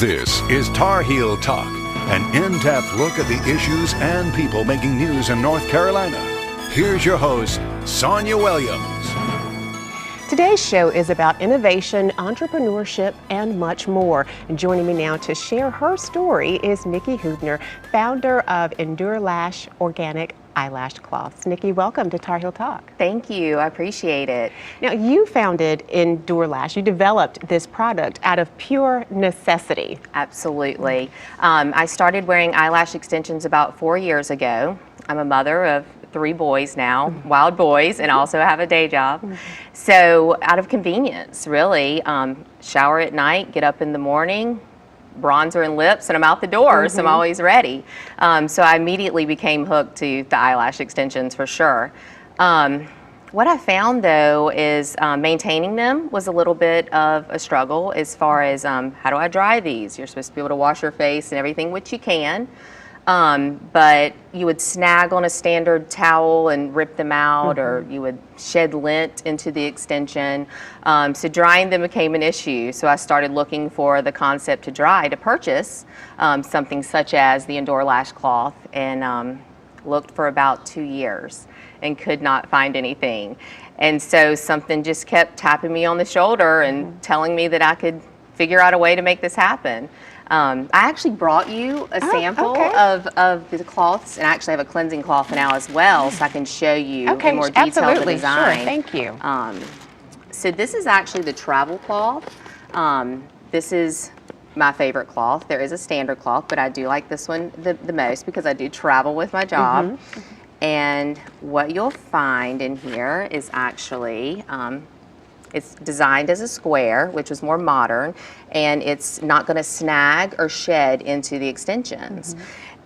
This is Tar Heel Talk, an in-depth look at the issues and people making news in North Carolina. Here's your host, Sonia Williams. Today's show is about innovation, entrepreneurship, and much more. And joining me now to share her story is Nicky Huebner, founder of Endure Lash Organic Eyelash Cloths. Nicky, welcome to Tar Heel Talk. Thank you. I appreciate it. Now, you founded Endure Lash. You developed this product out of pure necessity. Absolutely. I started wearing eyelash extensions about 4 years ago. I'm a mother of 3 boys now, wild boys, and also have a day job. So out of convenience, really, shower at night, get up in the morning, bronzer and lips, and I'm out the door, so I'm always ready. So I immediately became hooked to the eyelash extensions for sure. What I found though is maintaining them was a little bit of a struggle as far as how do I dry these? You're supposed to be able to wash your face and everything, which you can. But you would snag on a standard towel and rip them out, or you would shed lint into the extension. So drying them became an issue. So I started looking for the concept to purchase something such as the Endure Lash Cloth, and looked for about 2 years and could not find anything. And so something just kept tapping me on the shoulder and telling me that I could figure out a way to make this happen. I actually brought you a sample of the cloths, and I actually have a cleansing cloth now as well, so I can show you in more detail the design. Sure, thank you. So this is actually the travel cloth. This is my favorite cloth. There is a standard cloth, but I do like this one the most because I do travel with my job. And what you'll find in here is actually it's designed as a square, which is more modern, and it's not going to snag or shed into the extensions.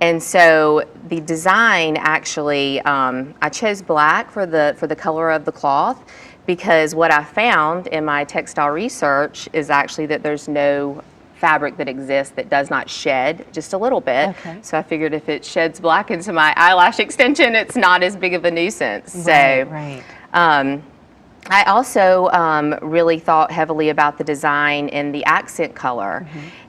And so the design actually, I chose black for the color of the cloth because what I found in my textile research is actually that there's no fabric that exists that does not shed just a little bit. So I figured if it sheds black into my eyelash extension, it's not as big of a nuisance. I also really thought heavily about the design and the accent color,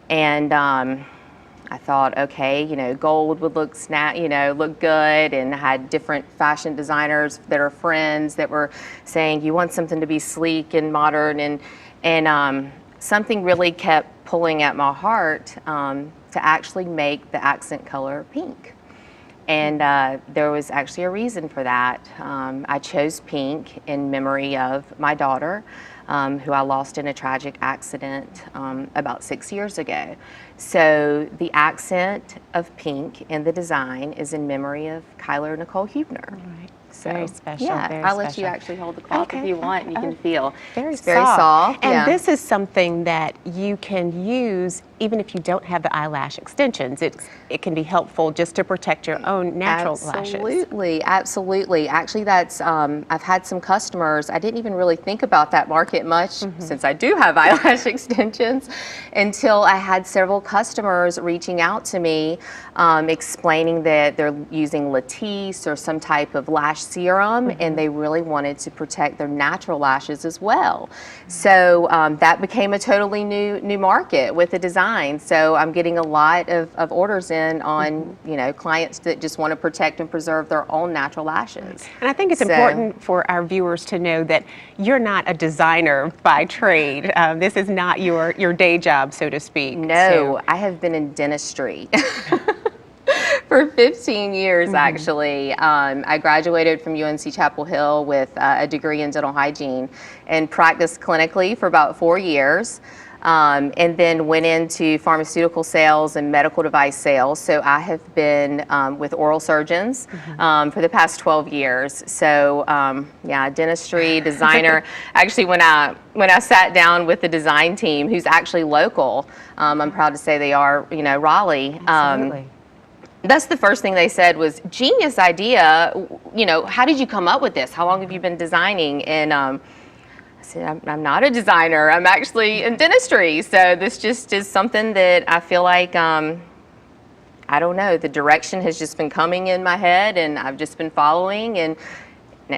and I thought, okay, you know, gold would look look good, and I had different fashion designers that are friends that were saying you want something to be sleek and modern, and something really kept pulling at my heart to actually make the accent color pink. And there was actually a reason for that. I chose pink in memory of my daughter, who I lost in a tragic accident about 6 years ago. So the accent of pink in the design is in memory of Kyler Nicole Huebner. So, very special. Yeah, I'll let you actually hold the cloth if you want, and you can feel. It's very soft. And this is something that you can use even if you don't have the eyelash extensions. It can be helpful just to protect your own natural lashes. Absolutely. Actually, that's I've had some customers. I didn't even really think about that market much since I do have eyelash extensions, until I had several customers reaching out to me, explaining that they're using Latisse or some type of lash serum, and they really wanted to protect their natural lashes as well. So that became a totally new market with the design. So I'm getting a lot of orders in on clients that just want to protect and preserve their own natural lashes. And I think it's important for our viewers to know that you're not a designer by trade. This is not your day job, so to speak. No, I have been in dentistry. For 15 years, actually. I graduated from UNC Chapel Hill with a degree in dental hygiene and practiced clinically for about 4 years. And then went into pharmaceutical sales and medical device sales. So I have been with oral surgeons for the past 12 years. So yeah, dentistry, designer. Actually, when I sat down with the design team, who's actually local, I'm proud to say they are, Raleigh. That's the first thing they said was, genius idea. How did you come up with this? How long have you been designing? And I said, I'm not a designer. I'm actually in dentistry. So this just is something that I feel like, I don't know, the direction has just been coming in my head, and I've just been following, and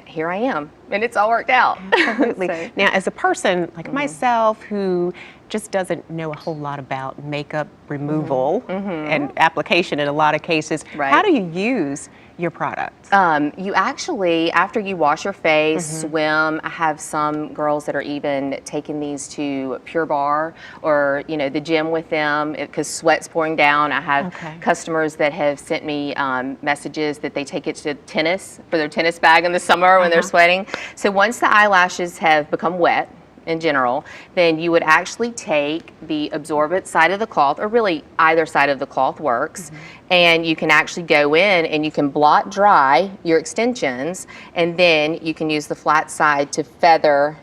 here I am, and it's all worked out. Absolutely. Now, as a person like myself who just doesn't know a whole lot about makeup removal and application in a lot of cases, how do you use your products? You actually, after you wash your face, swim, I have some girls that are even taking these to Pure Barre or, you know, the gym with them because sweat's pouring down. I have customers that have sent me messages that they take it to tennis for their tennis bag in the summer when they're sweating. So once the eyelashes have become wet, in general, then you would actually take the absorbent side of the cloth, or really either side of the cloth works, and you can actually go in and you can blot dry your extensions, and then you can use the flat side to feather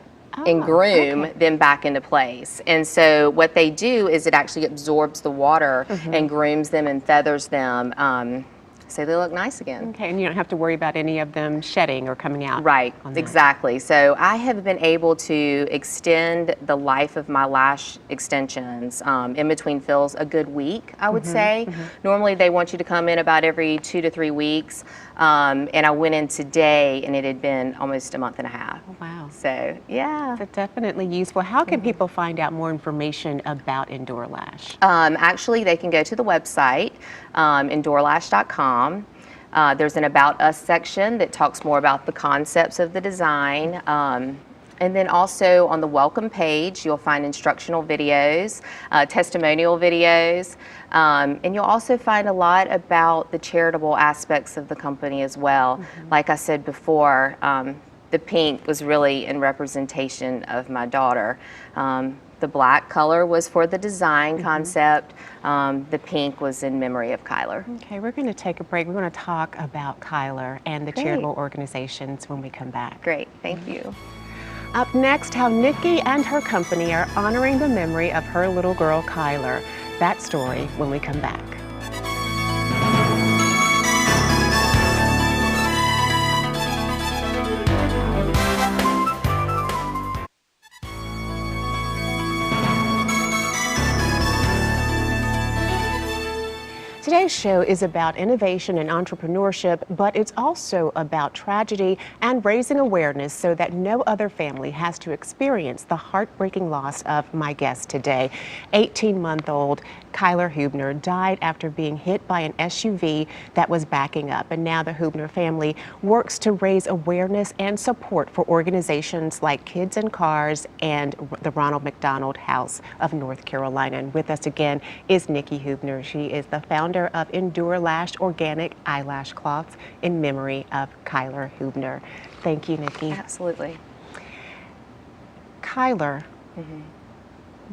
and groom them back into place. And so what they do is it actually absorbs the water and grooms them and feathers them. So they look nice again. Okay, and you don't have to worry about any of them shedding or coming out. Right, exactly. So I have been able to extend the life of my lash extensions in between fills a good week, I would say. Normally they want you to come in about every 2 to 3 weeks. And I went in today and it had been almost a month and a half. Oh, wow. So, yeah. That's definitely useful. How can people find out more information about Endure Lash? Actually, they can go to the website, endurelash.com. There's an About Us section that talks more about the concepts of the design. And then also on the welcome page, you'll find instructional videos, testimonial videos, and you'll also find a lot about the charitable aspects of the company as well. Like I said before, the pink was really in representation of my daughter. The black color was for the design concept. The pink was in memory of Kyler. Okay, we're going to take a break. We're going to talk about Kyler and the charitable organizations when we come back. Great, thank you. Up next, how Nicki and her company are honoring the memory of her little girl, Kyler. That story when we come back. Today's show is about innovation and entrepreneurship, but it's also about tragedy and raising awareness so that no other family has to experience the heartbreaking loss of my guest today. 18-month-old Kyler Huebner died after being hit by an SUV that was backing up, and now the Huebner family works to raise awareness and support for organizations like Kids in Cars and the Ronald McDonald House of North Carolina. And with us again is Nicky Huebner. She is the founder of Endure Lash organic eyelash cloths in memory of Kyler Huebner. Thank you, Nicky. Absolutely. Kyler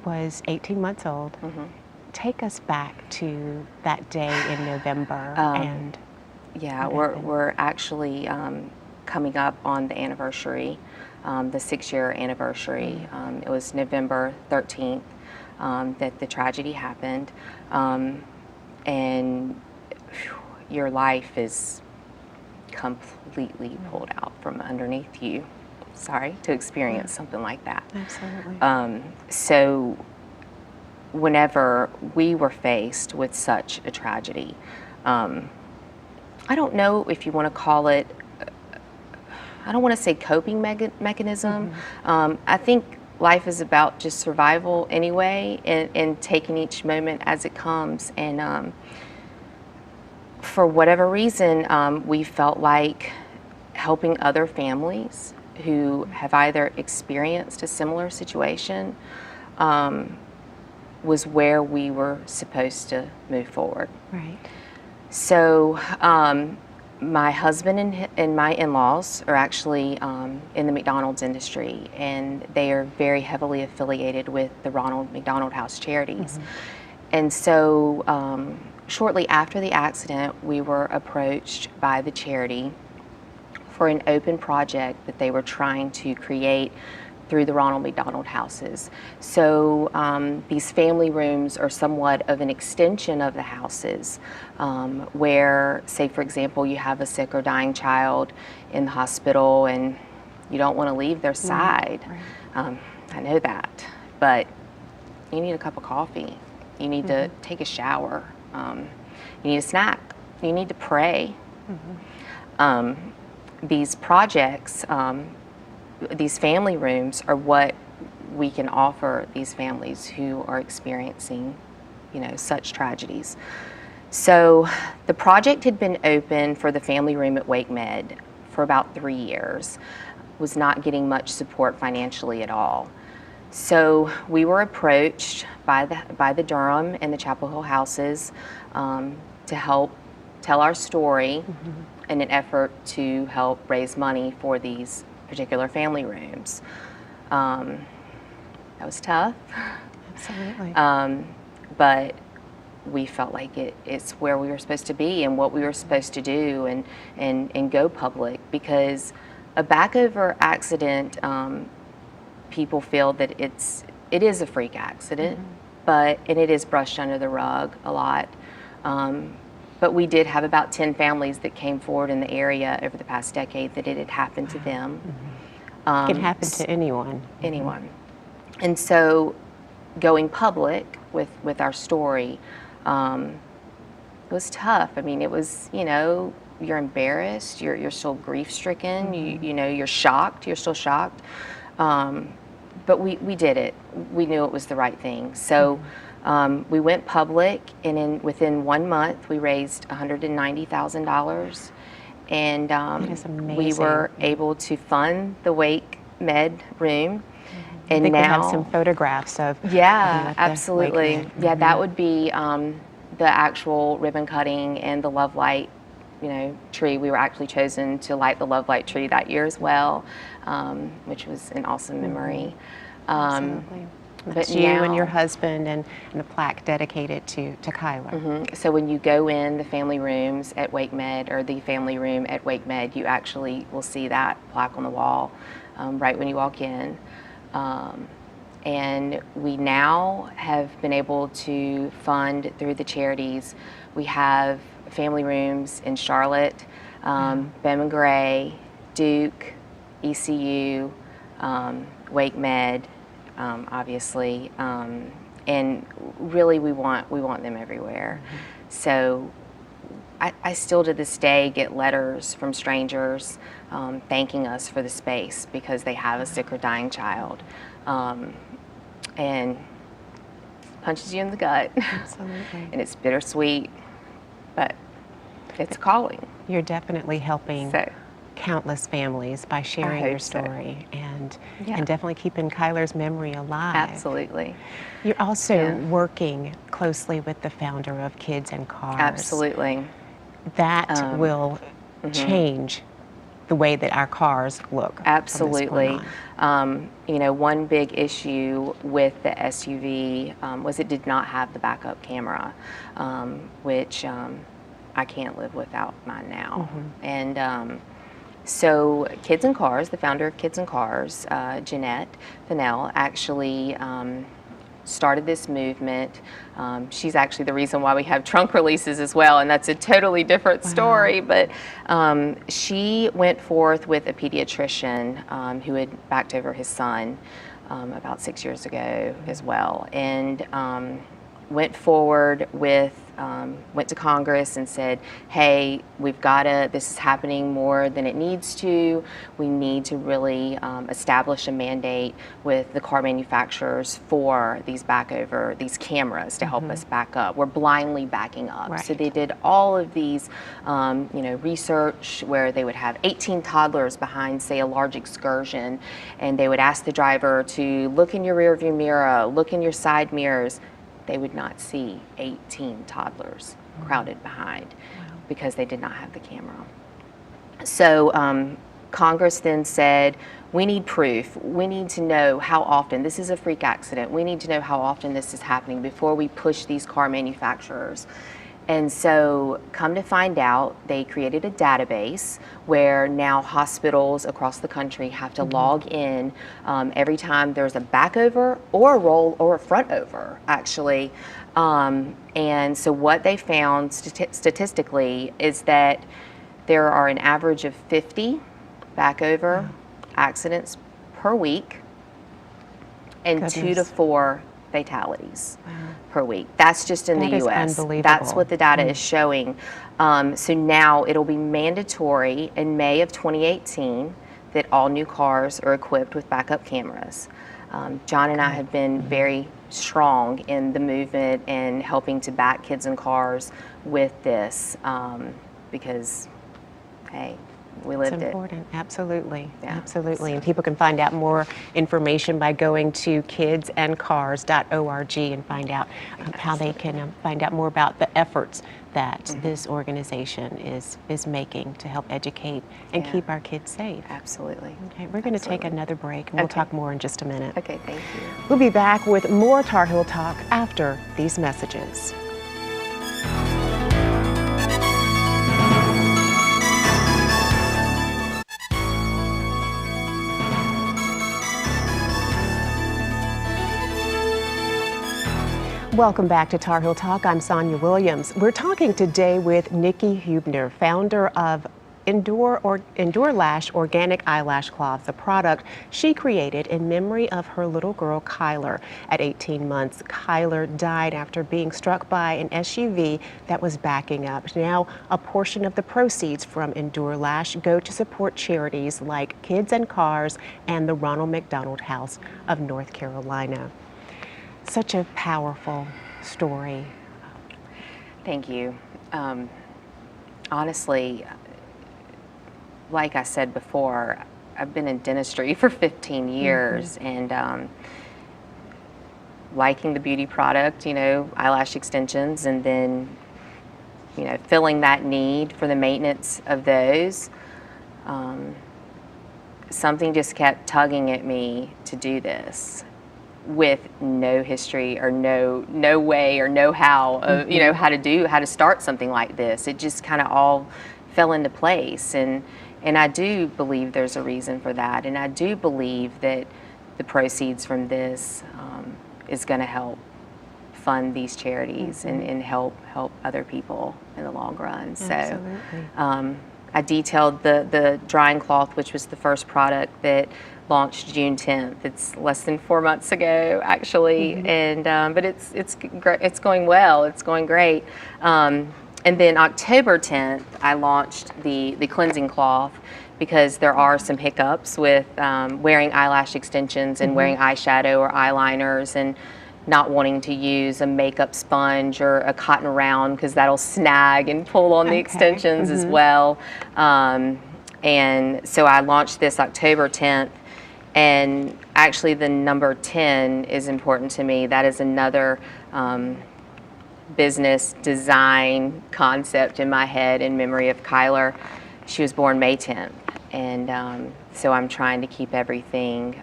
was 18 months old. Take us back to that day in November. Yeah, we're actually coming up on the anniversary, the 6-year anniversary. It was November 13th that the tragedy happened. And your life is completely pulled out from underneath you. Sorry to experience something like that. Absolutely. So whenever we were faced with such a tragedy, I don't know if you want to call it, I don't want to say coping mechanism. I think life is about just survival anyway, and taking each moment as it comes. And for whatever reason, we felt like helping other families who have either experienced a similar situation was where we were supposed to move forward. Right. So my husband and my in-laws are actually in the McDonald's industry, and they are very heavily affiliated with the Ronald McDonald House Charities. And so shortly after the accident, we were approached by the charity for an open project that they were trying to create through the Ronald McDonald houses. So these family rooms are somewhat of an extension of the houses, where, say for example, you have a sick or dying child in the hospital and you don't want to leave their side. I know that, but you need a cup of coffee, you need to take a shower, you need a snack, you need to pray. These projects, these family rooms are what we can offer these families who are experiencing, such tragedies. So the project had been open for the family room at Wake Med for about 3 years, was not getting much support financially at all. So we were approached by the Durham and the Chapel Hill houses to help tell our story in an effort to help raise money for these particular family rooms. That was tough. Absolutely. But we felt like it's where we were supposed to be and what we were supposed to do and go public, because a backover accident, people feel that it is a freak accident, and it is brushed under the rug a lot. But we did have about 10 families that came forward in the area over the past decade that it had happened to them. It can happen to anyone. Anyone. And so going public with our story, it was tough. I mean, it was, you're embarrassed, you're still grief-stricken, you're shocked, you're still shocked. But we did it. We knew it was the right thing. So we went public, and within 1 month, we raised $190,000. And that is amazing. We were able to fund the Wake Med room. And I think now, we have some photographs of absolutely. Yeah, that would be the actual ribbon cutting and the Love Light, tree. We were actually chosen to light the Love Light tree that year as well, which was an awesome memory. Absolutely. But That's you and your husband, and the plaque dedicated to Kyler. So when you go in the family rooms at Wake Med, or the family room at Wake Med, you actually will see that plaque on the wall right when you walk in. And we now have been able to fund through the charities. We have family rooms in Charlotte, Bowman Gray, Duke, ECU, Wake Med, obviously, and really we want them everywhere. So I still to this day get letters from strangers thanking us for the space because they have a sick or dying child, and punches you in the gut. Absolutely. And it's bittersweet, but it's a calling. You're definitely helping countless families by sharing your story and definitely keeping Kyler's memory alive. Absolutely. You're also working closely with the founder of Kids and Cars. Absolutely. That will change the way that our cars look. Absolutely. One big issue with the SUV was it did not have the backup camera, which I can't live without mine now. And so Kids and Cars, the founder of Kids and Cars, Jeanette Fennell, actually started this movement. She's actually the reason why we have trunk releases as well, and that's a totally different story. But she went forth with a pediatrician who had backed over his son about 6 years ago as well, and went forward with, went to Congress and said, hey, this is happening more than it needs to. We need to really establish a mandate with the car manufacturers for these cameras to help us back up. We're blindly backing up. Right. So they did all of these, research where they would have 18 toddlers behind, say, a large excursion, and they would ask the driver to look in your rearview mirror, look in your side mirrors. They would not see 18 toddlers crowded behind because they did not have the camera. So Congress then said, we need proof. We need to know how often. This is a freak accident. We need to know how often this is happening before we push these car manufacturers. And so, come to find out, they created a database where now hospitals across the country have to log in every time there's a backover or a roll or a front over, actually. And so what they found statistically is that there are an average of 50 backover accidents per week and 2 to 4 fatalities per week. That's just in the U.S. That's what the data is showing. So now it'll be mandatory in May of 2018 that all new cars are equipped with backup cameras. John and I have been very strong in the movement and helping to back kids and cars with this because, hey, we lived it. It's important, absolutely, Yeah. absolutely. And people can find out more information by going to kidsandcars.org and find out how they can find out more about the efforts that this organization is making to help educate and keep our kids safe. Absolutely. Okay, we're going to take another break and we'll talk more in just a minute. Okay, thank you. We'll be back with more Tar Heel Talk after these messages. Welcome back to Tar Heel Talk. I'm Sonia Williams. We're talking today with Nicky Huebner, founder of Endure Lash Organic Eyelash Cloths, a product she created in memory of her little girl, Kyler. At 18 months, Kyler died after being struck by an SUV that was backing up. Now, a portion of the proceeds from Endure Lash go to support charities like Kids and Cars and the Ronald McDonald House of North Carolina. Such a powerful story. Thank you. Honestly, like I said before, I've been in dentistry for 15 years and liking the beauty product, eyelash extensions, and then, filling that need for the maintenance of those. Something just kept tugging at me to do this with no history or no way or know how of how to start something like this. It just kind of all fell into place, and I do believe there's a reason for that, and I do believe that the proceeds from this is going to help fund these charities and help other people in the long run. Absolutely. So I detailed the drying cloth, which was the first product that launched June 10th. It's less than 4 months ago, actually, and but it's going well. It's going great. And then October 10th, I launched the cleansing cloth because there are some hiccups with wearing eyelash extensions and wearing eyeshadow or eyeliners and not wanting to use a makeup sponge or a cotton round because that'll snag and pull on the extensions as well. And so I launched this October 10th. And actually the number 10 is important to me. That is another business design concept in my head in memory of Kyler. She was born May 10th. And so I'm trying to keep everything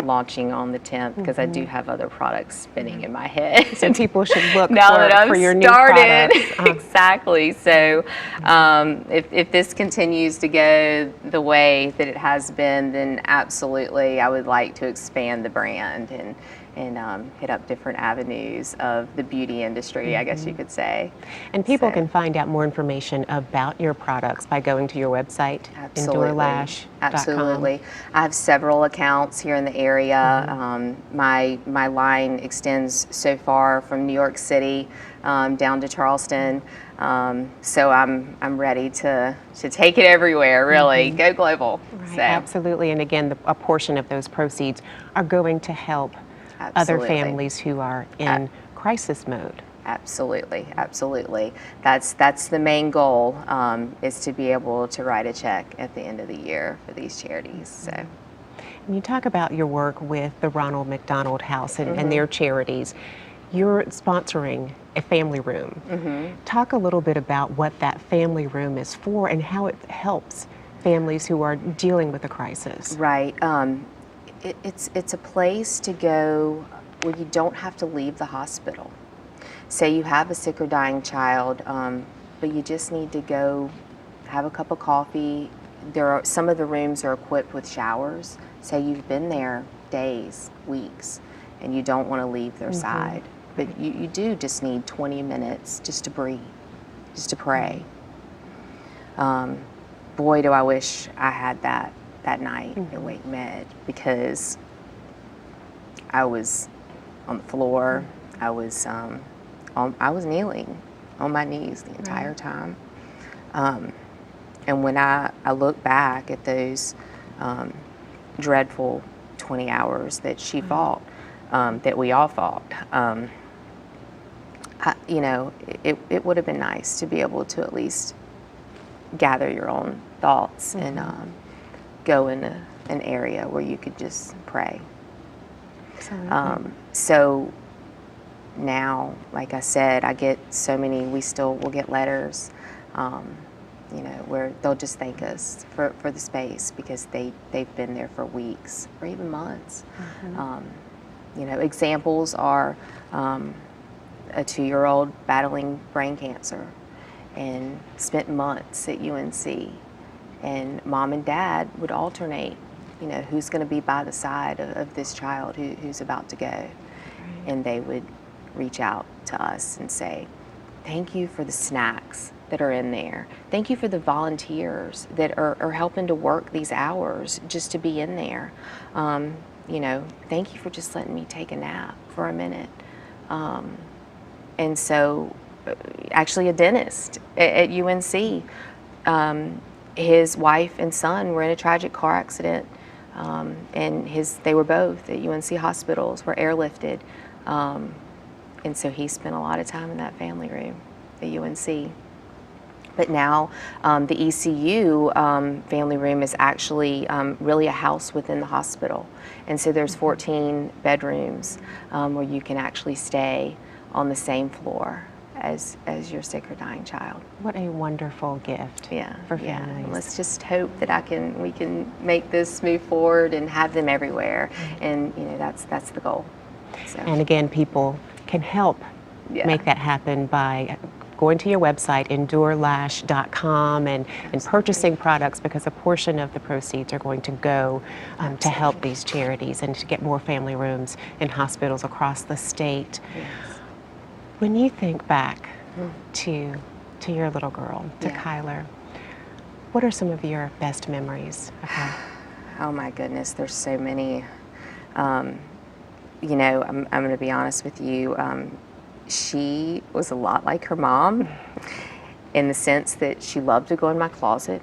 launching on the 10th because I do have other products spinning in my head. So people should look now that I'm for your started. new products. Exactly. So if this continues to go the way that it has been, then absolutely I would like to expand the brand and hit up different avenues of the beauty industry, I guess you could say. And people can find out more information about your products by going to your website, Absolutely. EndureLash.com. Absolutely. I have several accounts here in the area. My line extends so far from New York City down to Charleston. So I'm ready to take it everywhere, really. Go global. Right, So. Absolutely. And again, a portion of those proceeds are going to help other families who are in crisis mode. Absolutely, absolutely. That's the main goal, is to be able to write a check at the end of the year for these charities. So. And you talk about your work with the Ronald McDonald House and their charities. You're sponsoring a family room. Talk a little bit about what that family room is for and how it helps families who are dealing with a crisis. Right. It's a place to go where you don't have to leave the hospital. Say you have a sick or dying child, but you just need to go have a cup of coffee. Some of the rooms are equipped with showers. Say you've been there days, weeks, and you don't want to leave their side. But you do just need 20 minutes just to breathe, just to pray. Boy, do I wish I had that night at Wake Med, because I was on the floor. I was kneeling on my knees the entire time. And when I look back at those dreadful 20 hours that she fought, that we all fought. You know, it would have been nice to be able to at least gather your own thoughts and go in an area where you could just pray. So now, like I said, I get so many, we still will get letters, you know, where they'll just thank us for the space because they've been there for weeks or even months. You know, examples are a 2-year-old battling brain cancer and spent months at UNC, and mom and dad would alternate, you know, who's going to be by the side of this child who's about to go. And they would reach out to us and say, thank you for the snacks that are in there. Thank you for the volunteers that are helping to work these hours just to be in there. You know, thank you for just letting me take a nap for a minute. And so, actually a dentist at UNC, his wife and son were in a tragic car accident, and they were both at UNC hospitals, were airlifted. And so he spent a lot of time in that family room at UNC. But now the ECU family room is actually really a house within the hospital. And so there's 14 bedrooms where you can actually stay on the same floor as your sick or dying child. What a wonderful gift for families. And let's just hope that we can make this move forward and have them everywhere. And you know, that's the goal. So. And again, people can help make that happen by going to your website, endurelash.com, and purchasing products, because a portion of the proceeds are going to go to help these charities and to get more family rooms in hospitals across the state. Yes. When you think back to your little girl, to Kyler, what are some of your best memories of her? Oh my goodness, there's so many. You know, I'm going to be honest with you. She was a lot like her mom in the sense that she loved to go in my closet,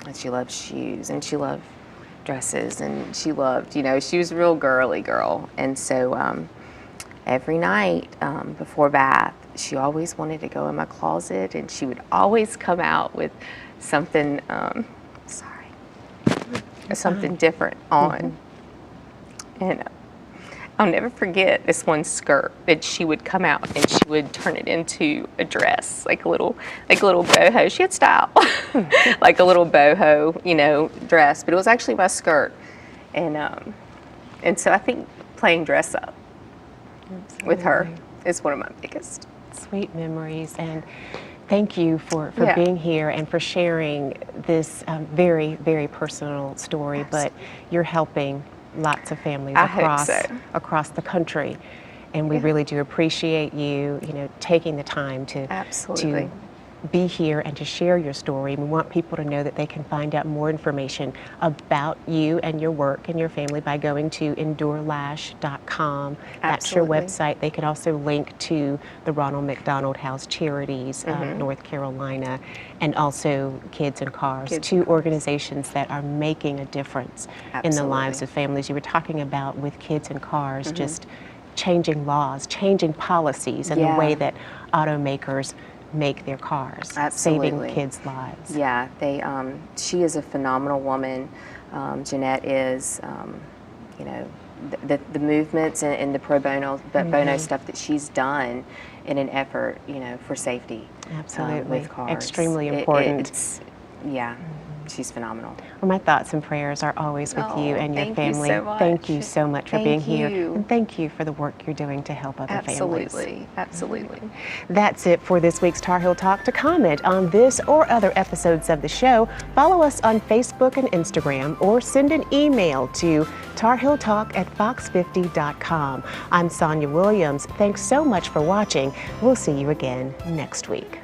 and she loved shoes, and she loved dresses, and she loved, you know, she was a real girly girl. And so every night before bath, she always wanted to go in my closet, and she would always come out with something, something different on. And I'll never forget this one skirt that she would come out and she would turn it into a dress, like a little boho. She had style, like a little boho, you know, dress, but it was actually my skirt. And so I think playing dress up with her is one of my biggest. Sweet memories, and thank you for being here and for sharing this very, very personal story. But you're helping lots of families across the country, and we really do appreciate you taking the time to be here and to share your story. We want people to know that they can find out more information about you and your work and your family by going to endurelash.com. That's your website. They can also link to the Ronald McDonald House Charities of North Carolina, and also Kids and Cars, two organizations that are making a difference in the lives of families. You were talking about with Kids and Cars, just changing laws, changing policies, and the way that automakers make their cars, saving kids' lives. Yeah, she is a phenomenal woman. Jeanette is, you know, the movements and the pro bono stuff that she's done in an effort, you know, for safety. Absolutely, with cars. Extremely important. She's phenomenal. Well, my thoughts and prayers are always with you and your family. Thank you so much for being here. And thank you for the work you're doing to help other families. Absolutely. That's it for this week's Tar Heel Talk. To comment on this or other episodes of the show, follow us on Facebook and Instagram, or send an email to tarheeltalk@fox50.com. I'm Sonia Williams. Thanks so much for watching. We'll see you again next week.